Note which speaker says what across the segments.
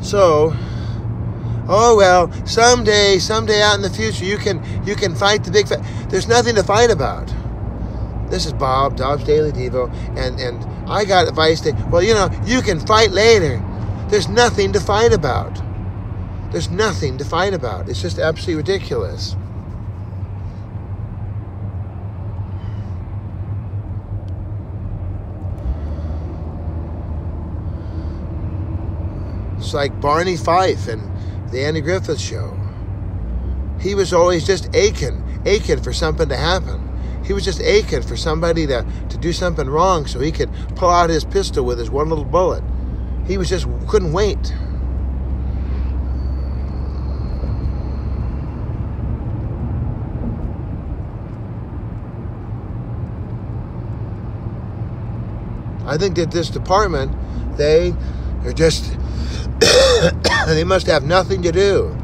Speaker 1: So, oh well, someday out in the future, you can fight the big fight. There's nothing to fight about. This is Dobbs Daily Devo, and I got advice that, well, you can fight later. There's nothing to fight about. There's nothing to fight about. It's just absolutely ridiculous. It's like Barney Fife and the Andy Griffith Show. He was always just aching for something to happen. He was just aching for somebody to do something wrong so he could pull out his pistol with his one little bullet. He was just couldn't wait. I think that this department, they are just, they must have nothing to do.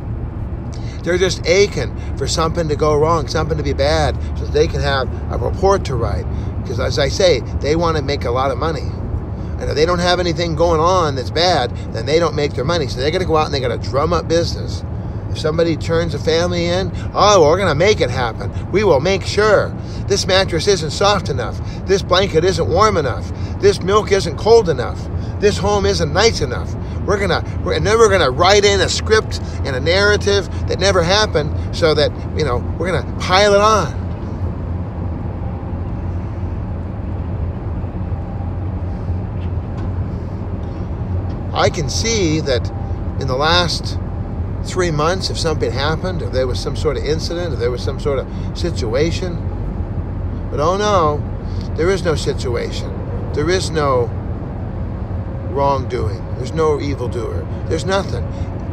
Speaker 1: They're just aching for something to go wrong, something to be bad, so they can have a report to write. Because as I say, they want to make a lot of money. And if they don't have anything going on that's bad, then they don't make their money. So they got to go out and they got to drum up business. If somebody turns a family in, oh, we're going to make it happen. We will make sure. This mattress isn't soft enough. This blanket isn't warm enough. This milk isn't cold enough. This home isn't nice enough. And then we're gonna write in a script and a narrative that never happened, so that we're gonna pile it on. I can see that in the last 3 months, if something happened, if there was some sort of incident, if there was some sort of situation, but oh no, there is no situation. There is no wrongdoing. There's no evildoer. There's nothing.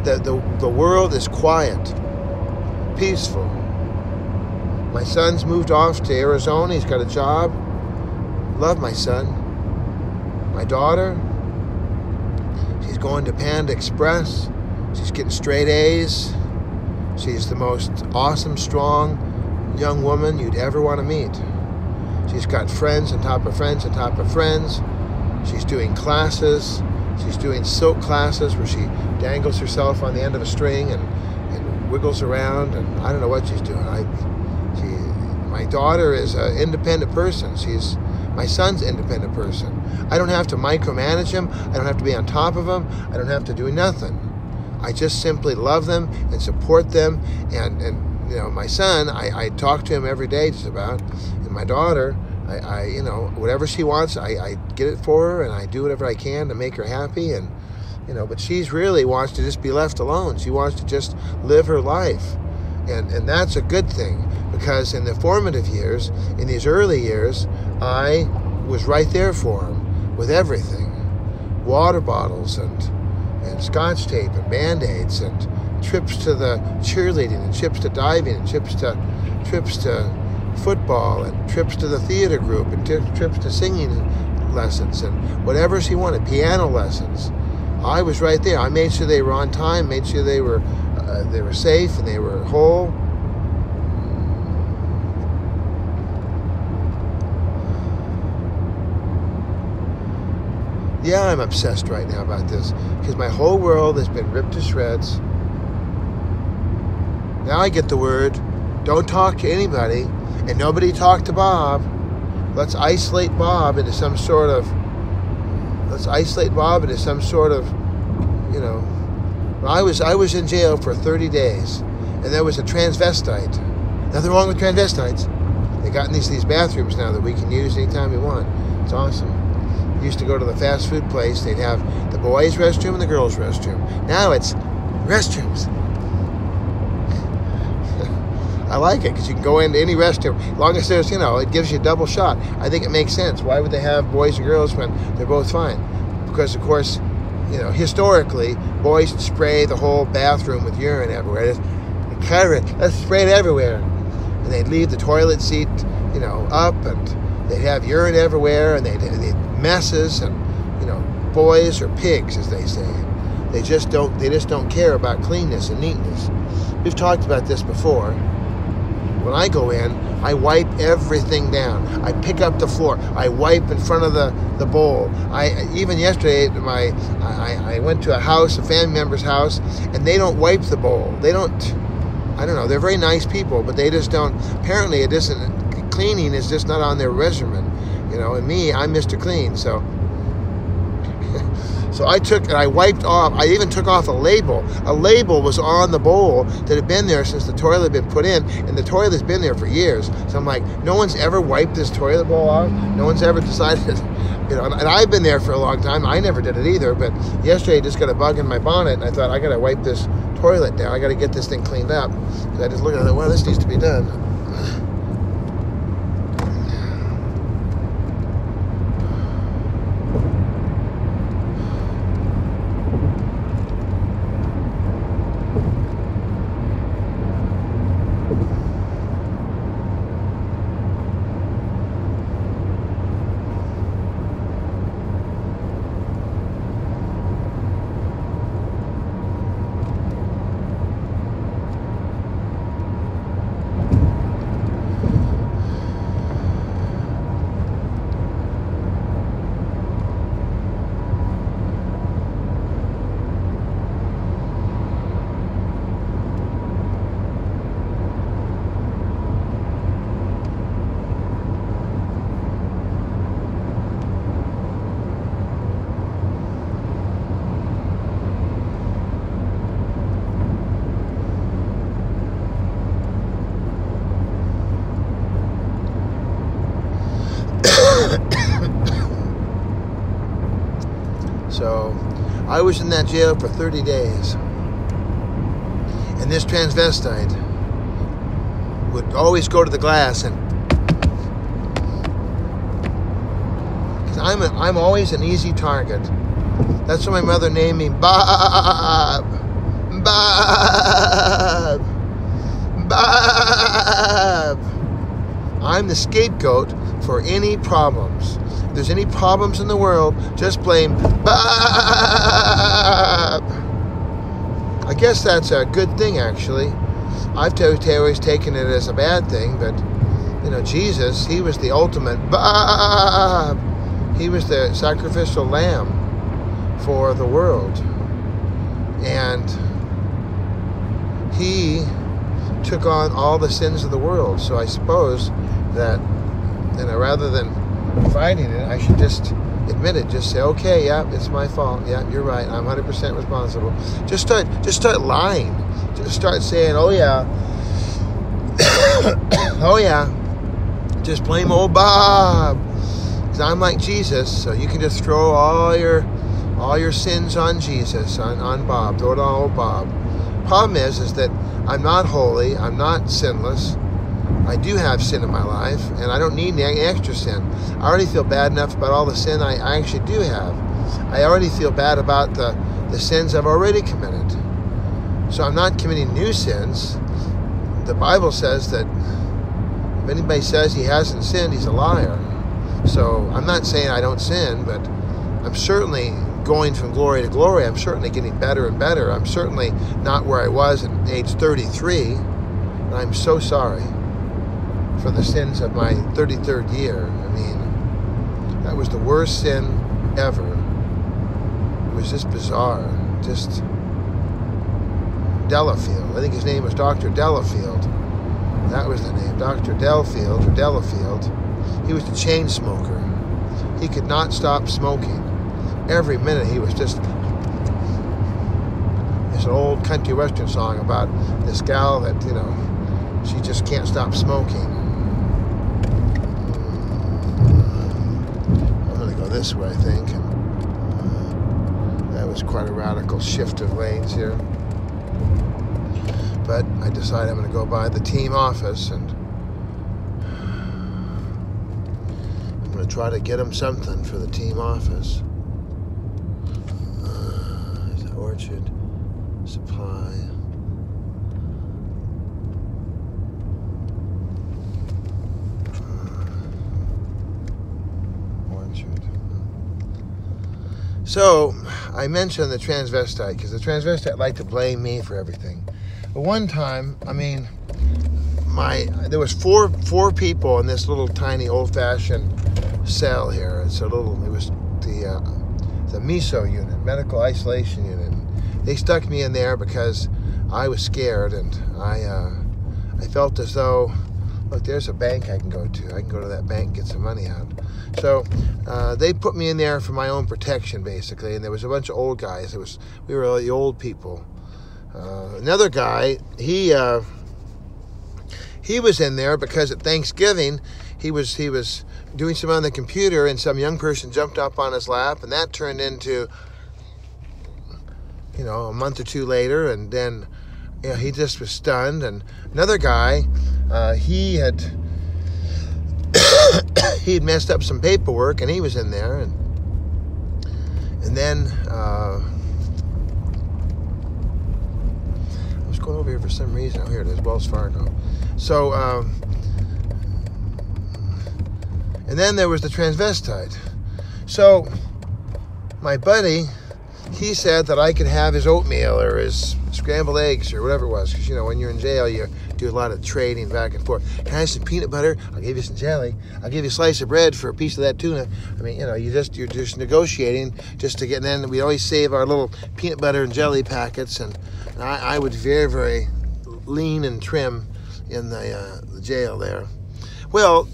Speaker 1: The world is quiet, peaceful. My son's moved off to Arizona. He's got a job. Love my son. My daughter, she's going to Panda Express. She's getting straight A's. She's the most awesome, strong young woman you'd ever want to meet. She's got friends on top of friends on top of friends. She's doing classes. She's doing silk classes where she dangles herself on the end of a string and wiggles around, and I don't know what she's doing. My daughter is an independent person. My son's an independent person. I don't have to micromanage him. I don't have to be on top of him. I don't have to do nothing. I just simply love them and support them. And my son, I talk to him every day just about. And my daughter, I whatever she wants, I get it for her, and I do whatever I can to make her happy. And but she's really wants to just be left alone. She wants to just live her life, and that's a good thing, because in the formative years, in these early years, I was right there for him with everything, water bottles and scotch tape and Band-Aids and trips to the cheerleading and trips to diving and trips to football and trips to the theater group and trips to singing lessons and whatever she wanted, piano lessons. I was right there. I made sure they were on time, made sure they were safe and they were whole. Yeah, I'm obsessed right now about this because my whole world has been ripped to shreds. Now I get the word, don't talk to anybody, and nobody talk to Bob. Let's isolate Bob into some sort of, I was in jail for 30 days, and there was a transvestite. Nothing wrong with transvestites. They got in these bathrooms now that we can use anytime we want. It's awesome. Used to go to the fast food place. They'd have the boys' restroom and the girls' restroom. Now it's restrooms. I like it because you can go into any restroom as long as there's, it gives you a double shot. I think it makes sense. Why would they have boys and girls when they're both fine? Because, of course, historically, boys would spray the whole bathroom with urine everywhere. Let's spray it everywhere. And they'd leave the toilet seat, up, and they'd have urine everywhere, and they'd messes, and boys are pigs, as they say. They just don't care about cleanness and neatness. We've talked about this before. when I go in, I wipe everything down. I pick up the floor. I wipe in front of the bowl. Even yesterday, I went to a family member's house, and they don't wipe the bowl. They don't. I don't know. They're very nice people, but they just don't. Apparently, it isn't. Cleaning is just not on their regimen, And me, I'm Mr. Clean, so. So I took and I wiped off. I even took off a label. A label was on the bowl that had been there since the toilet had been put in, and the toilet's been there for years. So I'm like, no one's ever wiped this toilet bowl off. No one's ever decided, And I've been there for a long time. I never did it either. But yesterday, I just got a bug in my bonnet, and I thought I got to wipe this toilet down. I got to get this thing cleaned up. So I just looked at it. Well, this needs to be done. So I was in that jail for 30 days. And this transvestite would always go to the glass and... Because I'm always an easy target. That's why my mother named me Bob. Bob. Bob. I'm the scapegoat for any problems. If there's any problems in the world, just blame Bob. I guess that's a good thing, actually. I've always taken it as a bad thing, but, Jesus, he was the ultimate Bob. He was the sacrificial lamb for the world. And he took on all the sins of the world. So I suppose that, rather than fighting it, I should just admit it. Just say, okay, yeah, it's my fault. Yeah, you're right. I'm 100% responsible. Just start lying. Just start saying, oh yeah, oh yeah. Just blame old Bob. Because I'm like Jesus, so you can just throw all your sins on Jesus, on Bob. Throw it on old Bob. Problem is that I'm not holy. I'm not sinless. I do have sin in my life, and I don't need any extra sin. I already feel bad enough about all the sin I actually do have. I already feel bad about the sins I've already committed. So I'm not committing new sins. The Bible says that if anybody says he hasn't sinned, he's a liar. So I'm not saying I don't sin, but I'm certainly going from glory to glory. I'm certainly getting better and better. I'm certainly not where I was at age 33, and I'm so sorry for the sins of my 33rd year. I mean, that was the worst sin ever. It was just bizarre. Just Delafield. I think his name was Dr. Delafield. That was the name. Dr. Delafield or Delafield. He was the chain smoker. He could not stop smoking. Every minute he was just... There's an old country western song about this gal that, she just can't stop smoking. I'm going to go this way, I think. That was quite a radical shift of lanes here. But I decided I'm going to go by the team office and I'm going to try to get them something for the team office. There's the Orchard Supply. Orchard. So, I mentioned the transvestite because the transvestite liked to blame me for everything. But one time, there was four people in this little tiny old-fashioned cell here. It was the MESO unit, medical isolation unit. They stuck me in there because I was scared, and I felt as though, look, there's a bank I can go to. I can go to that bank and get some money out. So they put me in there for my own protection, basically. And there was a bunch of old guys. We were the old people. Another guy, he was in there because at Thanksgiving he was doing something on the computer, and some young person jumped up on his lap, and that turned into, a month or two later, and then he just was stunned. And another guy, he had messed up some paperwork, and he was in there, and then I was going over here for some reason. Oh, here it is, Wells Fargo. So and then there was the transvestite. So my buddy, he said that I could have his oatmeal or his scrambled eggs or whatever it was, because when you're in jail you do a lot of trading back and forth. Can I have some peanut butter? I'll give you some jelly. I'll give you a slice of bread for a piece of that tuna. I mean, you're just negotiating just to get. And then we always save our little peanut butter and jelly packets, and I was very, very lean and trim in the jail there. Well,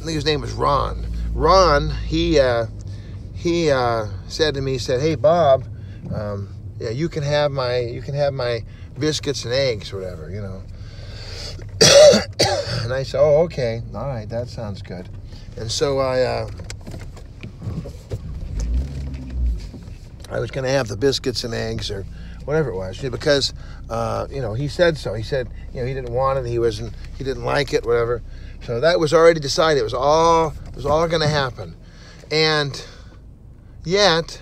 Speaker 1: I think his name was Ron. Ron, he said to me, "Hey Bob, you can have my biscuits and eggs, or whatever, And I said, "Oh, okay, all right, that sounds good." And so I was going to have the biscuits and eggs or whatever it was, because he said so. He said he didn't want it, he didn't like it, whatever. So that was already decided. It was all going to happen, and yet,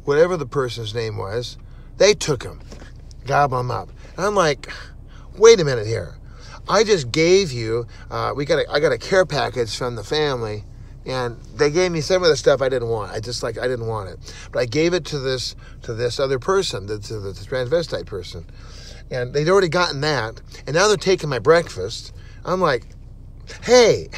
Speaker 1: whatever the person's name was, they took him, gobble him up. And I'm like, wait a minute here. I just gave you, I got a care package from the family, and they gave me some of the stuff I didn't want. I didn't want it. But I gave it to this other person, to the transvestite person. And they'd already gotten that, and now they're taking my breakfast. I'm like, hey,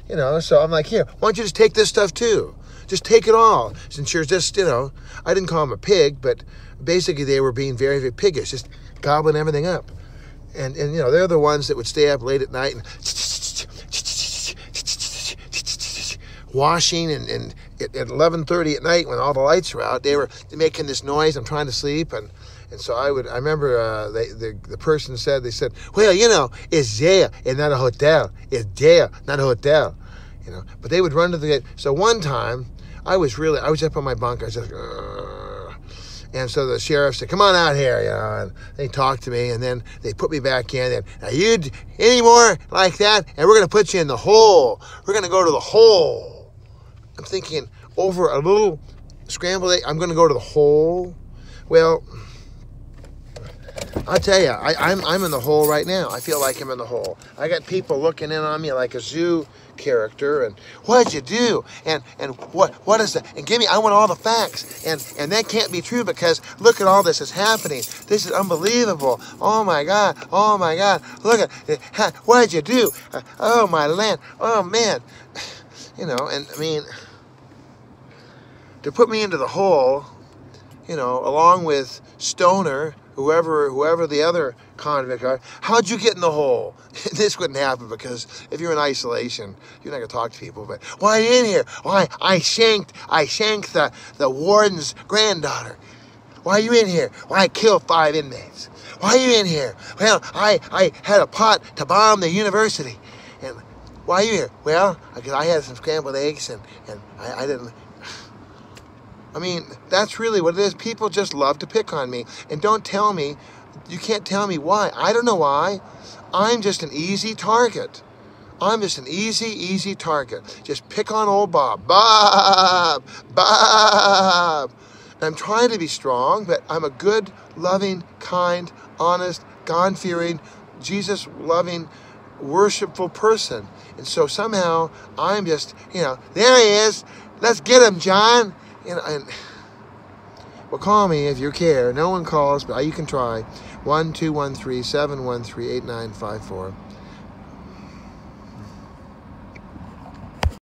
Speaker 1: so I'm like, here, why don't you just take this stuff too? Just take it all. Since you're just, I didn't call them a pig, but basically they were being very, very piggish, just gobbling everything up. And they're the ones that would stay up late at night and washing, and at 11:30 at night when all the lights were out, they're making this noise. I'm trying to sleep, and so I remember the person said, well, it's jail, it's not a hotel. It's jail, not a hotel. But they would run to the gate. So one time, I was up on my bunk. I was just, and so the sheriff said, "Come on out here," and they talked to me, and then they put me back in. And now you any more like that, and we're going to put you in the hole. We're going to go to the hole. I'm thinking, over a little scrambled egg, I'm going to go to the hole. Well, I'll tell you, I'm in the hole right now. I feel like I'm in the hole. I got people looking in on me like a zoo character, and what'd you do? And what is that? And I want all the facts. And that can't be true, because look at all this is happening. This is unbelievable. Oh my God. Oh my God. Look at what'd you do? Oh my land. Oh man. And I mean, to put me into the hole, along with Stoner, whoever the other convict are, how'd you get in the hole? This wouldn't happen, because if you're in isolation, you're not going to talk to people. But why are you in here? Why, I shanked the warden's granddaughter. Why are you in here? Why, I killed 5 inmates. Why are you in here? Well, I had a plot to bomb the university. And why are you here? Well, because I had some scrambled eggs, and I didn't. I mean, that's really what it is. People just love to pick on me. And you can't tell me why. I don't know why. I'm just an easy target. I'm just an easy target. Just pick on old Bob. Bob! And I'm trying to be strong, but I'm a good, loving, kind, honest, God-fearing, Jesus-loving, worshipful person. And so somehow I'm just, there he is. Let's get him, John. Well, call me if you care. No one calls, but you can try. 1-213-713-8954.